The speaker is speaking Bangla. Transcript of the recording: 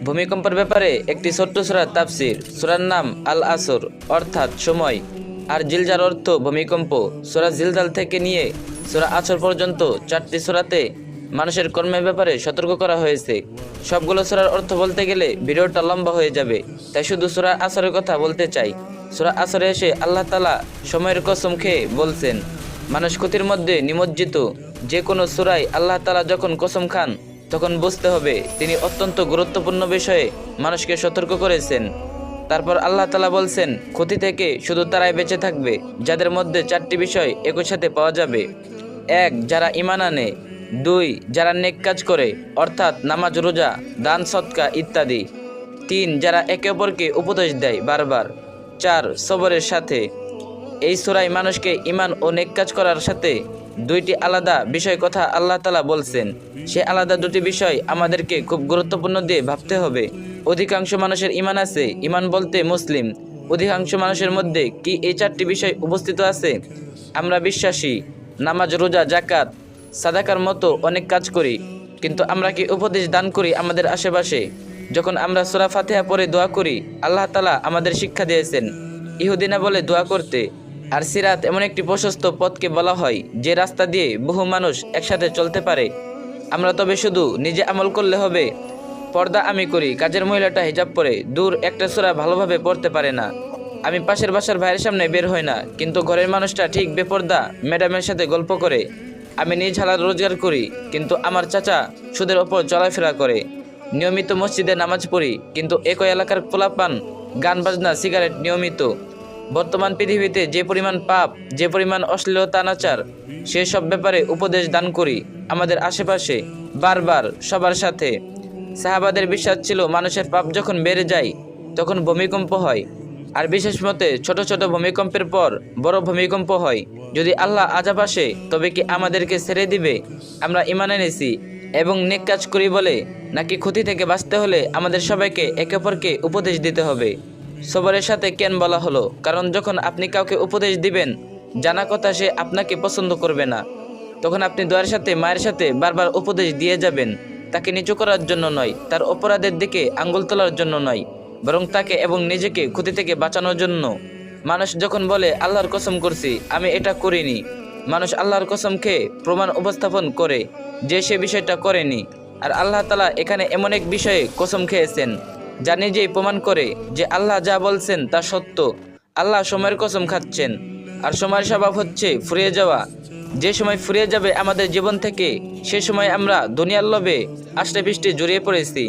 ভূমিকম্পের ব্যাপারে একটি ছোট্ট সূরা তাফসীর। সূরার নাম আল আসর অর্থাৎ সময়, আর জিলজার অর্থ ভূমিকম্প। সূরা জিলজাল থেকে নিয়ে সূরা আসর পর্যন্ত 4টি সূরাতে মানুষের কর্মের ব্যাপারে সতর্ক করা হয়েছে। সবগুলো সূরার অর্থ বলতে গেলে ভিডিওটা লম্বা হয়ে যাবে, তাই শুধু সূরা আসরের কথা বলতে চাই। সূরা আসরে এসে আল্লাহ তাআলা সময়ের কসম খেয়ে বলছেন, মানুষ ক্ষতির মধ্যে নিমজ্জিত। যে কোনো সূরায় আল্লাহ তাআলা যখন কসম খান তখন বুঝতে হবে তিনি অত্যন্ত গুরুত্বপূর্ণ বিষয়ে মানুষকে সতর্ক করেছেন। তারপর আল্লাহ তাআলা বলছেন, ক্ষতি থেকে শুধু তারাই বেঁচে থাকবে যাদের মধ্যে 4টি বিষয় একই সাথে পাওয়া যাবে। 1. যারা ঈমান আনে। 2. যারা নেক কাজ করে অর্থাৎ নামাজ, রোজা, দান, সদকা ইত্যাদি। 3. যারা একে অপরকে উপদেশ দেয় বারবার। 4. সবরের সাথে। এই সূরায় মানুষকে ঈমান ও নেক কাজ করার সাথে 2টি আলাদা বিষয় কথা আল্লাহ তাআলা বলছেন। সে আলাদা 2টি বিষয় আমাদেরকে খুব গুরুত্বপূর্ণ দিয়ে ভাবতে হবে। অধিকাংশ মানুষের ঈমান আছে, ঈমান বলতে মুসলিম। অধিকাংশ মানুষের মধ্যে কি এই 4টি বিষয় উপস্থিত আছে? আমরা বিশ্বাসী, নামাজ, রোজা, যাকাত, সাদাকার মতো অনেক কাজ করি, কিন্তু আমরা কি উপদেশ দান করি আমাদের আশেপাশে? যখন আমরা সূরা ফাতিহা পড়ে দোয়া করি, আল্লাহ তাআলা আমাদের শিক্ষা দিয়েছেন ইহুদিনা বলে দোয়া করতে। আর সিরাত এমন একটি প্রশস্ত পথকে বলা হয় যে রাস্তা দিয়ে বহু মানুষ একসাথে চলতে পারে। আমরা তবে শুধু নিজে আমল করলে হবে? পর্দা আমি করি, কাজের মহিলাটা হিজাব পরে দূর একটা সূরা ভালোভাবে পড়তে পারে না। আমি পাশের বাসার ভাইয়ের সামনে বের হই না, কিন্তু ঘরের মানুষটা ঠিক বেপর্দা ম্যাডামের সাথে গল্প করে। আমি নিজ হালাল রোজগার করি, কিন্তু আমার চাচা সুদের ওপর চলাফেরা করে। নিয়মিত মসজিদে নামাজ পড়ি, কিন্তু একই এলাকার পোলাপান গান বাজনা, সিগারেট নিয়মিত। বর্তমান পৃথিবীতে যে পরিমাণ পাপ, যে পরিমাণ অশ্লীলতা, অনাচার, সেসব ব্যাপারে উপদেশ দান করি আমাদের আশেপাশে বারবার, সবার সাথে। সাহাবাদের বিশ্বাস ছিল মানুষের পাপ যখন বেড়ে যায় তখন ভূমিকম্প হয়, আর বিশেষ মতে ছোট ছোট ভূমিকম্পের পর বড় ভূমিকম্প হয়। যদি আল্লাহ আযাব আসে তবে কি আমাদেরকে ছেড়ে দিবে? আমরা ঈমান এনেছি এবং নেক কাজ করি বলে, নাকি ক্ষতি থেকে বাঁচতে হলে আমাদের সবাইকে একে অপরকে উপদেশ দিতে হবে? সবরের সাথে কেন বলা হলো? কারণ যখন আপনি কাউকে উপদেশ দিবেন, জানা কথা সে আপনাকে পছন্দ করবে না, তখন আপনি দয়ার সাথে মায়ের সাথে বারবার উপদেশ দিয়ে যাবেন। তাকে নিচু করার জন্য নয়, তার অপরাধের দিকে আঙ্গুল তোলার জন্য নয়, বরং তাকে এবং নিজেকে ক্ষতি থেকে বাঁচানোর জন্য। মানুষ যখন বলে আল্লাহর কসম করছি আমি এটা করিনি, মানুষ আল্লাহর কসম খেয়ে প্রমাণ উপস্থাপন করে যে সে বিষয়টা করেনি। আর আল্লাহ তাআলা এখানে এমন এক বিষয়ে কসম খেয়েছেন যা নিজেই প্রমাণ করে যে আল্লাহ যা বলছেন তা সত্য। আল্লাহ সময়ের কসম খাচ্ছেন, আর সময়ের স্বভাব হচ্ছে ফুরিয়ে যাওয়া। যে সময় ফুরিয়ে যাবে আমাদের জীবন থেকে, সে সময় আমরা দুনিয়ার লোভে আষ্টে পৃষ্ঠে জড়িয়ে পড়েছি।